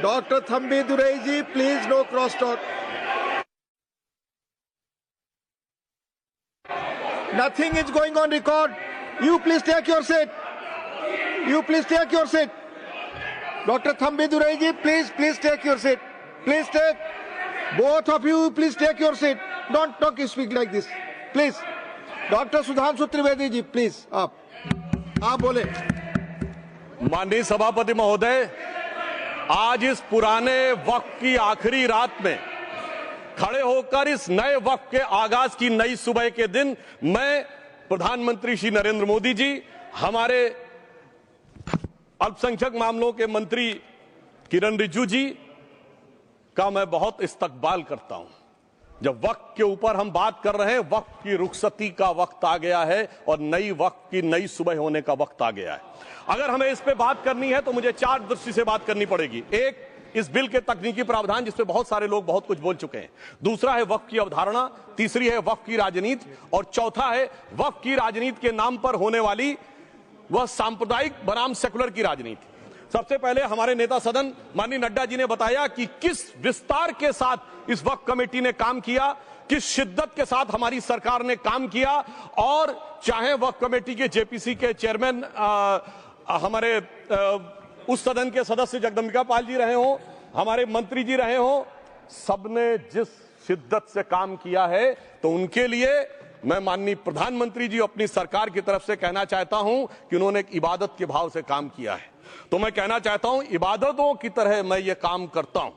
Dr. Thambi Durai ji, please no cross talk. Nothing is going on record. You please take your seat. You please take your seat. Dr. Thambi Durai ji, please take your seat. Please take. Both of you, please take your seat. Don't speak like this. Please. Dr. Sudhanshu Trivedi ji, please. आप बोले। माननीय सभापति महोदय, आज इस पुराने वक्त की आखिरी रात में खड़े होकर इस नए वक्त के आगाज की नई सुबह के दिन मैं प्रधानमंत्री श्री नरेंद्र मोदी जी, हमारे अल्पसंख्यक मामलों के मंत्री किरण रिजिजू जी का मैं बहुत इस्तकबाल करता हूं। जब वक्त के ऊपर हम बात कर रहे हैं, वक्त की रुखसती का वक्त आ गया है और नई वक्त की नई सुबह होने का वक्त आ गया है। अगर हमें इस पे बात करनी है तो मुझे चार दृष्टि से बात करनी पड़ेगी। एक, इस बिल के तकनीकी प्रावधान जिस पे बहुत सारे लोग बहुत कुछ बोल चुके हैं। दूसरा है वक्त की अवधारणा, तीसरी है वक्त की राजनीति और चौथा है वक्त की राजनीति के नाम पर होने वाली वह सांप्रदायिक बनाम सेकुलर की राजनीति। सबसे पहले हमारे नेता सदन माननीय नड्डा जी ने बताया कि किस विस्तार के साथ इस वक्त कमेटी ने काम किया, किस शिद्दत के साथ हमारी सरकार ने काम किया। और चाहे वक्त कमेटी के जेपीसी के चेयरमैन हमारे उस सदन के सदस्य जगदम्बिका पाल जी रहे हो, हमारे मंत्री जी रहे हो, सबने जिस शिद्दत से काम किया है, तो उनके लिए मैं माननीय प्रधानमंत्री जी अपनी सरकार की तरफ से कहना चाहता हूं कि उन्होंने एक इबादत के भाव से काम किया है। तो मैं कहना चाहता हूं, इबादतों की तरह मैं ये काम करता हूं,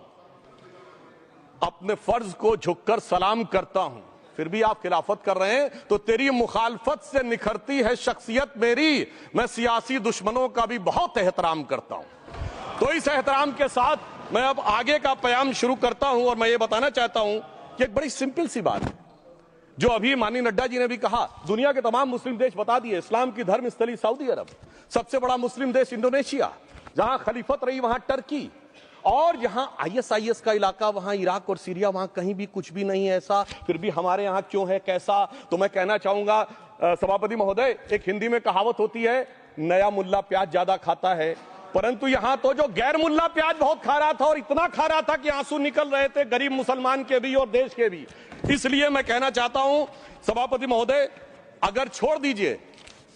अपने फर्ज को झुककर सलाम करता हूं, फिर भी आप खिलाफत कर रहे हैं तो तेरी मुखालफत से निखरती है शख्सियत मेरी। मैं सियासी दुश्मनों का भी बहुत एहतराम करता हूं। तो इस एहतराम के साथ मैं अब आगे का बयान शुरू करता हूं और मैं ये बताना चाहता हूं कि एक बड़ी सिंपल सी बात है जो अभी माननीय नड्डा जी ने भी कहा। दुनिया के तमाम मुस्लिम देश बता दिए, इस्लाम की धर्म स्थली सऊदी अरब, सबसे बड़ा मुस्लिम देश इंडोनेशिया, जहां खलीफत रही वहां टर्की, और जहां आईएसआईएस का इलाका वहां इराक और सीरिया, वहां कहीं भी कुछ भी नहीं है ऐसा, फिर भी हमारे यहां क्यों है कैसा। तो मैं कहना चाहूंगा सभापति महोदय, एक हिंदी में कहावत होती है, नया मुल्ला प्याज ज्यादा खाता है, परंतु यहां तो जो गैर मुल्ला प्याज बहुत खा रहा था और इतना खा रहा था कि आंसू निकल रहे थे गरीब मुसलमान के भी और देश के भी। इसलिए मैं कहना चाहता हूं सभापति महोदय, अगर छोड़ दीजिए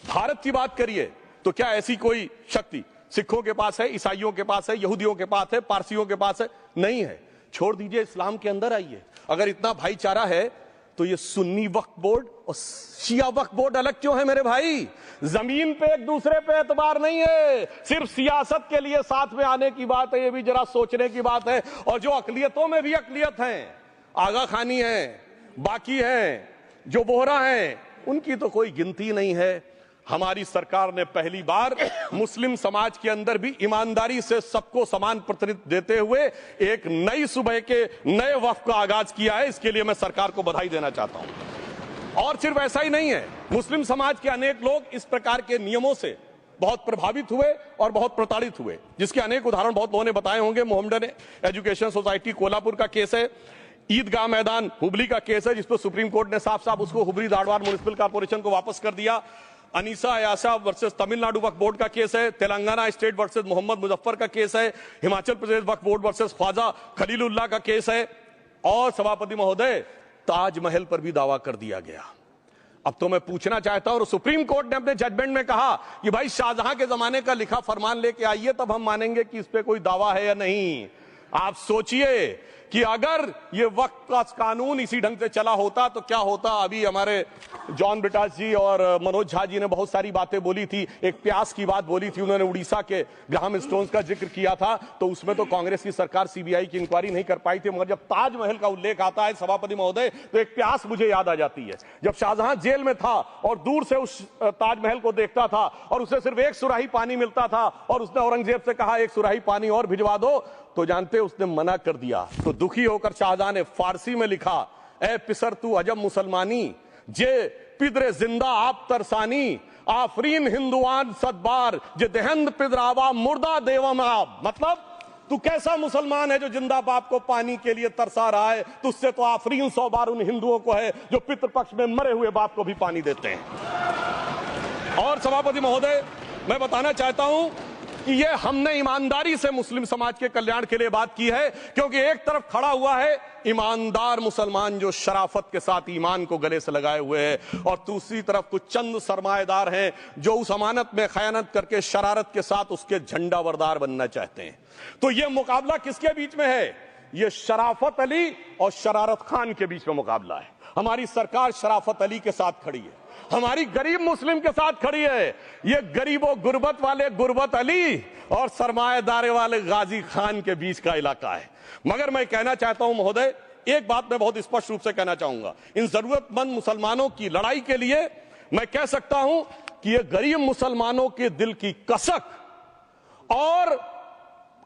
भारत की बात करिए, तो क्या ऐसी कोई शक्ति सिखों के पास है, ईसाइयों के पास है, यहूदियों के पास है, पारसियों के पास है? नहीं है। छोड़ दीजिए, इस्लाम के अंदर आइए। अगर इतना भाईचारा है तो ये सुन्नी वक्फ बोर्ड और शिया वक्फ बोर्ड अलग क्यों है मेरे भाई? जमीन पे एक दूसरे पे एतबार नहीं है, सिर्फ सियासत के लिए साथ में आने की बात है। ये भी जरा सोचने की बात है। और जो अकलियतों में भी अकलियत है, आगा खानी है, बाकी है, जो बोहरा है, उनकी तो कोई गिनती नहीं है। हमारी सरकार ने पहली बार मुस्लिम समाज के अंदर भी ईमानदारी से सबको समान प्रतिनिधित्व देते हुए एक नई सुबह के नए वक्त का आगाज किया है। इसके लिए मैं सरकार को बधाई देना चाहता हूं। और सिर्फ ऐसा ही नहीं है, मुस्लिम समाज के अनेक लोग इस प्रकार के नियमों से बहुत प्रभावित हुए और बहुत प्रताड़ित हुए, जिसके अनेक उदाहरण बहुत लोगों ने बताए होंगे। मोहम्मडन एजुकेशन सोसाइटी कोल्हापुर का केस है, ईदगाह मैदान हुबली का केस है, जिसको सुप्रीम कोर्ट ने साफ साफ उसको हुबली धारवाड़ म्युनिसिपल कॉर्पोरेशन को वापस कर दिया। अनीसा अयाशा वर्सेस तमिलनाडु वक्फ बोर्ड का केस है, तेलंगाना स्टेट वर्सेस मोहम्मद मुजफ्फर का केस है, हिमाचल प्रदेश वक्फ बोर्ड वर्सेस ख्वाजा खलीलुल्लाह का केस है, और सभापति महोदय ताजमहल पर भी दावा कर दिया गया। अब तो मैं पूछना चाहता हूं, और सुप्रीम कोर्ट ने अपने जजमेंट में कहा कि भाई शाहजहां के जमाने का लिखा फरमान लेके आइए, तब हम मानेंगे कि इस पे कोई दावा है या नहीं। आप सोचिए कि अगर ये वक्त का कानून इसी ढंग से चला होता तो क्या होता। अभी हमारे जॉन ब्रिटास जी और मनोज झा जी ने बहुत सारी बातें बोली थी, एक प्यास की बात बोली थी, उन्होंने उड़ीसा के ग्राहम स्टोन्स का जिक्र किया था, तो उसमें तो कांग्रेस की सरकार सीबीआई की इंक्वायरी नहीं कर पाई थी। मगर जब ताजमहल का उल्लेख आता है सभापति महोदय, तो एक प्यास मुझे याद आ जाती है। जब शाहजहां जेल में था और दूर से उस ताजमहल को देखता था और उसे सिर्फ एक सुराही पानी मिलता था और उसने औरंगजेब से कहा एक सुराही पानी और भिजवा दो, तो जानते उसने मना कर दिया। तो दुखी होकर शाहजहां ने फारसी में लिखा, ए पिसर तू अजब मुसलमानी, जे पिदरे जिंदा आप तरसानी, आफरीन हिंदुआन सदबार, जे देहंद पिदरावा मुर्दा देवम आप। मतलब तू कैसा मुसलमान है जो जिंदा बाप को पानी के लिए तरसा रहा है, तुझसे तो आफरीन 100 बार उन हिंदुओं को है जो पितृपक्ष में मरे हुए बाप को भी पानी देते हैं। और सभापति महोदय, मैं बताना चाहता हूं कि ये हमने ईमानदारी से मुस्लिम समाज के कल्याण के लिए बात की है, क्योंकि एक तरफ खड़ा हुआ है ईमानदार मुसलमान जो शराफत के साथ ईमान को गले से लगाए हुए हैं, और दूसरी तरफ कुछ चंद सरमाएदार हैं जो उस अमानत में खयानत करके शरारत के साथ उसके झंडा बरदार बनना चाहते हैं। तो ये मुकाबला किसके बीच में है? ये शराफत अली और शरारत खान के बीच में मुकाबला है। हमारी सरकार शराफत अली के साथ खड़ी है, हमारी गरीब मुस्लिम के साथ खड़ी है। ये गरीबों गुर्बत वाले गुर्बत अली और सरमाएदारे वाले गाजी खान के बीच का इलाका है। मगर मैं कहना चाहता हूं महोदय, एक बात मैं बहुत स्पष्ट रूप से कहना चाहूंगा, इन जरूरतमंद मुसलमानों की लड़ाई के लिए मैं कह सकता हूं कि ये गरीब मुसलमानों के दिल की कसक और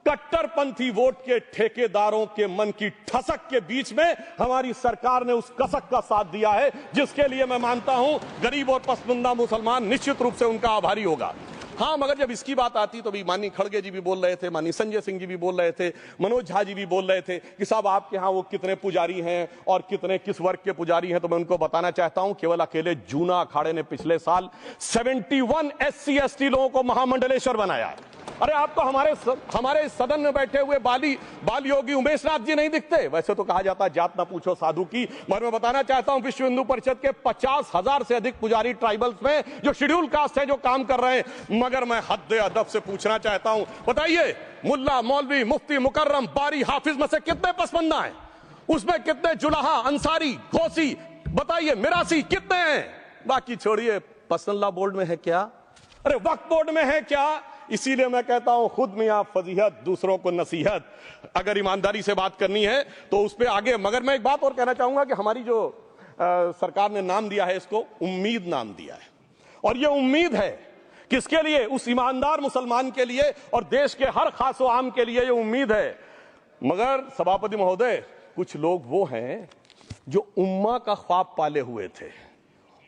कट्टरपंथी वोट के ठेकेदारों के मन की ठसक के बीच में हमारी सरकार ने उस कसक का साथ दिया है, जिसके लिए मैं मानता हूं गरीब और पसमानदा मुसलमान निश्चित रूप से उनका आभारी होगा। हां, मगर जब इसकी बात आती तो भी माननीय खड़गे जी भी बोल रहे थे, माननीय संजय सिंह जी भी बोल रहे थे, मनोज झा जी भी बोल रहे थे कि साहब आपके यहां वो कितने पुजारी हैं और कितने किस वर्ग के पुजारी हैं। तो मैं उनको बताना चाहता हूं, केवल अकेले जूना अखाड़े ने पिछले साल 71 SC ST लोगों को महामंडलेश्वर बनाया। अरे आप तो हमारे सदन में बैठे हुए बाल योगी उमेश नाथ जी नहीं दिखते? वैसे तो कहा जाता है जात ना पूछो साधु की, मगर मैं बताना चाहता हूं विश्व हिंदू परिषद के 50,000 से अधिक पुजारी ट्राइबल्स में जो शेड्यूल कास्ट है जो काम कर रहे हैं। मगर मैं हद अदब से पूछना चाहता हूं, बताइए मुल्ला मौलवी मुफ्ती मुकर्रम बारी हाफिज में से कितने पसमंदा हैं? उसमें कितने जुलाहा अंसारी घोसी बताइए मिरासी कितने हैं? बाकी छोड़िए, पर्सनल लॉ बोर्ड में है क्या? अरे वक्फ बोर्ड में है क्या? इसीलिए मैं कहता हूं खुद मियां फजीहत दूसरों को नसीहत। अगर ईमानदारी से बात करनी है तो उस पे आगे। मगर मैं एक बात और कहना चाहूंगा कि हमारी जो सरकार ने नाम दिया है, इसको उम्मीद नाम दिया है, और ये उम्मीद है किसके लिए? उस ईमानदार मुसलमान के लिए और देश के हर खास व आम के लिए ये उम्मीद है। मगर सभापति महोदय, कुछ लोग वो हैं जो उम्मा का ख्वाब पाले हुए थे।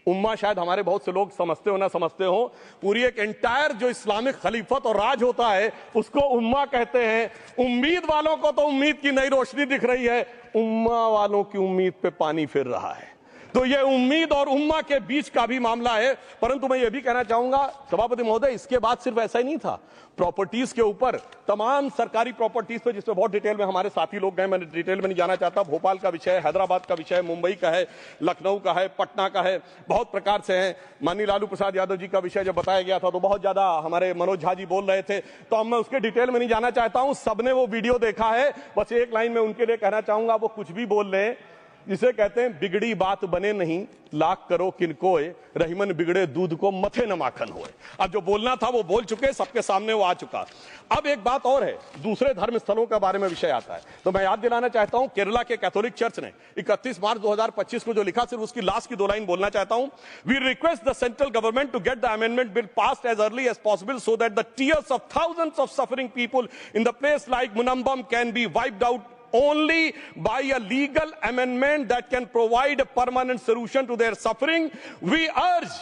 उम्मा शायद हमारे बहुत से लोग समझते हो ना समझते हो, पूरी एक एंटायर जो इस्लामिक खलीफत और राज होता है उसको उम्मा कहते हैं। उम्मीद वालों को तो उम्मीद की नई रोशनी दिख रही है, उम्मा वालों की उम्मीद पे पानी फिर रहा है। तो ये उम्मीद और उम्मा के बीच का भी मामला है। परंतु मैं ये भी कहना चाहूंगा सभापति महोदय, इसके बाद सिर्फ ऐसा ही नहीं था, प्रॉपर्टीज के ऊपर, तमाम सरकारी प्रॉपर्टीज पे जिसमें बहुत डिटेल में हमारे साथी लोग गए, मैं डिटेल में नहीं जाना चाहता। भोपाल का विषय है, हैदराबाद का विषय है, मुंबई का है, लखनऊ का है, पटना का है, बहुत प्रकार से है। माननीय लालू प्रसाद यादव जी का विषय जब बताया गया था तो बहुत ज्यादा हमारे मनोज झा जी बोल रहे थे, तो अब मैं उसके डिटेल में नहीं जाना चाहता हूं। सबने वो वीडियो देखा है। बस एक लाइन में उनके लिए कहना चाहूंगा, वो कुछ भी बोल रहे हैं, जिसे कहते हैं बिगड़ी बात बने नहीं, लाख करो किनकोए, रहीमन बिगड़े दूध को मथे न माखन होए। अब जो बोलना था वो बोल चुके, सबके सामने वो आ चुका। अब एक बात और है, दूसरे धर्म स्थलों के बारे में विषय आता है, तो मैं याद दिलाना चाहता हूं केरला के कैथोलिक चर्च ने 31 मार्च 2025 को जो लिखा, सिर्फ उसकी लास्ट की 2 लाइन बोलना चाहता हूं। We request the central government to get the amendment bill passed as early as possible so that the tears of thousands of suffering people in the place like Munambam can be wiped out only by a legal amendment that can provide a permanent solution to their suffering. We urge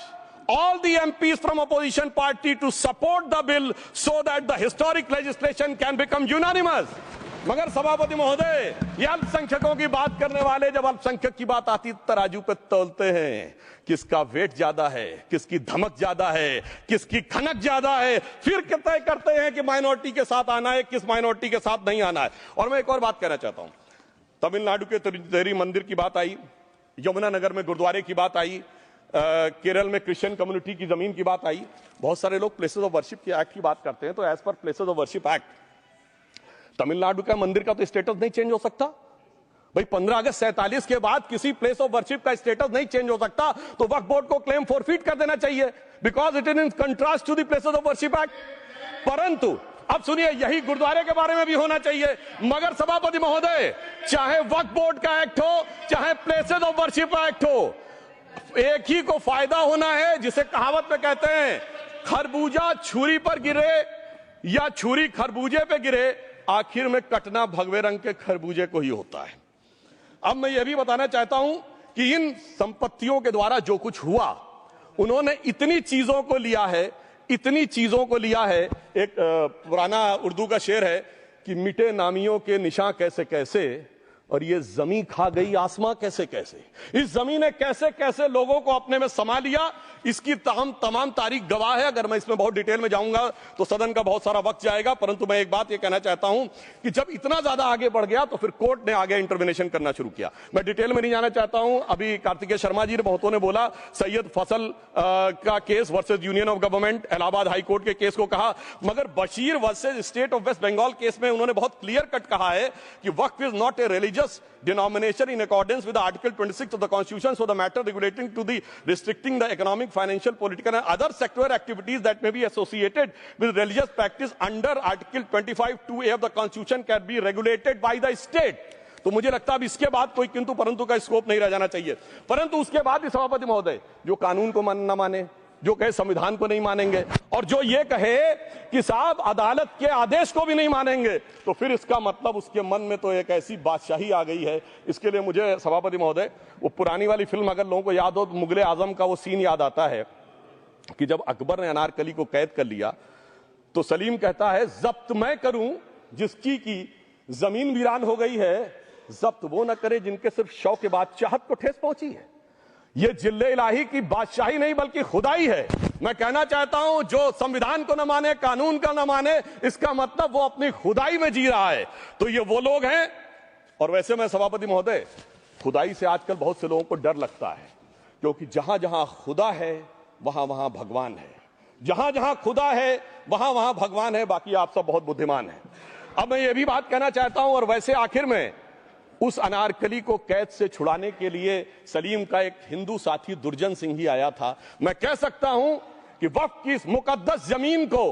all the MPs from opposition party to support the bill so that the historic legislation can become unanimous. मगर सभापति महोदय, ये अल्पसंख्यकों की बात करने वाले जब अल्पसंख्यक की बात आती तराजू पे तोलते हैं, किसका वेट ज्यादा है, किसकी धमक ज्यादा है, किसकी खनक ज्यादा है, फिर तय करते हैं कि माइनॉरिटी के साथ आना है, किस माइनॉरिटी के साथ नहीं आना है। और मैं एक और बात कहना चाहता हूं, तमिलनाडु के तिरुचेरी मंदिर की बात आई, यमुनानगर में गुरुद्वारे की बात आई, केरल में क्रिश्चियन कम्युनिटी की जमीन की बात आई। बहुत सारे लोग प्लेसेस ऑफ वर्शिप के एक्ट की बात करते हैं, तो as per places of worship act Tamil Nadu का मंदिर का तो स्टेटस नहीं चेंज हो सकता भाई। 15 अगस्त 47 के बाद किसी प्लेस ऑफ वर्शिप का स्टेटस नहीं चेंज हो सकता, तो वक्फ बोर्ड को क्लेम फॉरफिट कर देना चाहिए, because it is in contrast to the places of worship act. परंतु अब सुनिए, यही गुरुद्वारे के बारे में भी होना चाहिए। मगर सभापति महोदय, चाहे वक्फ बोर्ड का एक्ट हो, चाहे प्लेसेस ऑफ वर्शिप एक्ट हो, एक ही को फायदा होना है, जिसे कहावत में कहते हैं खरबूजा छुरी पर गिरे या छुरी खरबूजे पे गिरे, आखिर में कटना भगवे रंग के खरबूजे को ही होता है। अब मैं यह भी बताना चाहता हूं कि इन संपत्तियों के द्वारा जो कुछ हुआ, उन्होंने इतनी चीजों को लिया है, इतनी चीजों को लिया है। एक पुराना उर्दू का शेर है कि मिटे नामियों के निशान कैसे कैसे, और ये जमीन खा गई आसमां कैसे कैसे। इस जमीन ने कैसे कैसे लोगों को अपने में समा लिया, इसकी तमाम तारीख गवाह है। अगर मैं इसमें बहुत डिटेल में जाऊंगा तो सदन का बहुत सारा वक्त जाएगा, परंतु मैं एक बात ये कहना चाहता हूं कि जब इतना ज्यादा आगे बढ़ गया तो फिर कोर्ट ने आगे इंटरवेंशन करना शुरू किया। मैं डिटेल में नहीं जाना चाहता हूं। अभी कार्तिकेय शर्मा जी ने बहुतों ने बोला सैयद फैसल का case versus union of government, Allahabad high court के केस को कहा, मगर Bashir versus state of West Bengal case में उन्होंने बहुत क्लियर कट कहा है कि waqf is not a religious denomination in accordance with the Article 26 of the Constitution, so the matter relating to the restricting the economic, financial, political and other sectoral activities that may be associated with religious practice under Article 25(2)(a) of the Constitution can be regulated by the state. तो मुझे लगता है अब इसके बाद कोई किंतु परंतु का स्कोप नहीं रह जाना चाहिए। परंतु उसके बाद भी सभापति महोदय जो कानून को न माने, जो कहे संविधान को नहीं मानेंगे और जो ये कहे कि साहब अदालत के आदेश को भी नहीं मानेंगे, तो फिर इसका मतलब उसके मन में तो एक ऐसी बादशाही आ गई है। इसके लिए मुझे सभापति महोदय वो पुरानी वाली फिल्म अगर लोगों को याद हो तो मुगले आजम का वो सीन याद आता है कि जब अकबर ने अनारकली को कैद कर लिया तो सलीम कहता है जब्त मैं करूं जिसकी की जमीन वीरान हो गई है, जब्त वो न करे जिनके सिर्फ शौक के बाद चाहत को ठेस पहुंची है। ये जिल्ले इलाही की बादशाही नहीं बल्कि खुदाई है। मैं कहना चाहता हूं जो संविधान को न माने, कानून का न माने, इसका मतलब वो अपनी खुदाई में जी रहा है। तो ये वो लोग हैं। और वैसे मैं सभापति महोदय खुदाई से आजकल बहुत से लोगों को डर लगता है, क्योंकि जहां जहां खुदा है वहां वहां भगवान है, जहां जहां खुदा है वहां वहां भगवान है। बाकी आप सब बहुत बुद्धिमान हैं। अब मैं ये भी बात कहना चाहता हूं, और वैसे आखिर में उस अनारकली को कैद से छुड़ाने के लिए सलीम का एक हिंदू साथी दुर्जन सिंह ही आया था। मैं कह सकता हूं कि वक्फ की इस मुकद्दस जमीन को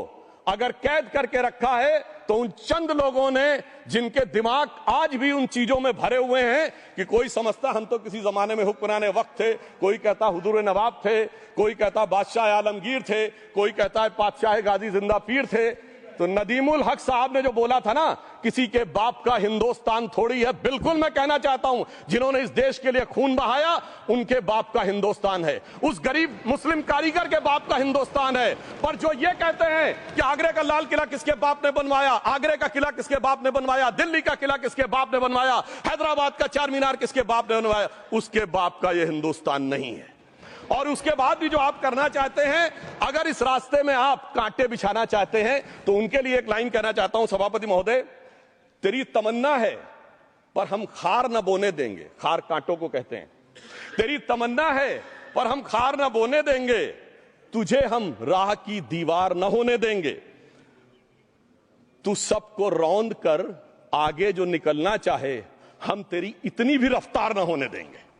अगर कैद करके रखा है तो उन चंद लोगों ने जिनके दिमाग आज भी उन चीजों में भरे हुए हैं कि कोई समझता हम तो किसी जमाने में हुक्मरान वक्त थे, कोई कहता हुजूर नवाब थे, कोई कहता बादशाह आलमगीर थे, कोई कहता है बादशाह गाजी जिंदा पीर थे। तो नदीमुल हक साहब ने जो बोला था ना, किसी के बाप का हिंदुस्तान थोड़ी है, बिल्कुल मैं कहना चाहता हूं जिन्होंने इस देश के लिए खून बहाया उनके बाप का हिंदुस्तान है, उस गरीब मुस्लिम कारीगर के बाप का हिंदुस्तान है। पर जो ये कहते हैं कि आगरे का लाल किला किसके बाप ने बनवाया, आगरे का किला किसके बाप ने बनवाया, दिल्ली का किला किसके बाप ने बनवाया, हैदराबाद का चार मीनार किसके बाप ने बनवाया, उसके बाप का यह हिंदुस्तान नहीं है। और उसके बाद भी जो आप करना चाहते हैं, अगर इस रास्ते में आप कांटे बिछाना चाहते हैं, तो उनके लिए एक लाइन कहना चाहता हूं सभापति महोदय, तेरी तमन्ना है पर हम खार न बोने देंगे, खार कांटों को कहते हैं, तेरी तमन्ना है पर हम खार न बोने देंगे, तुझे हम राह की दीवार न होने देंगे, तू सबको रौंद कर आगे जो निकलना चाहे हम तेरी इतनी भी रफ्तार न होने देंगे।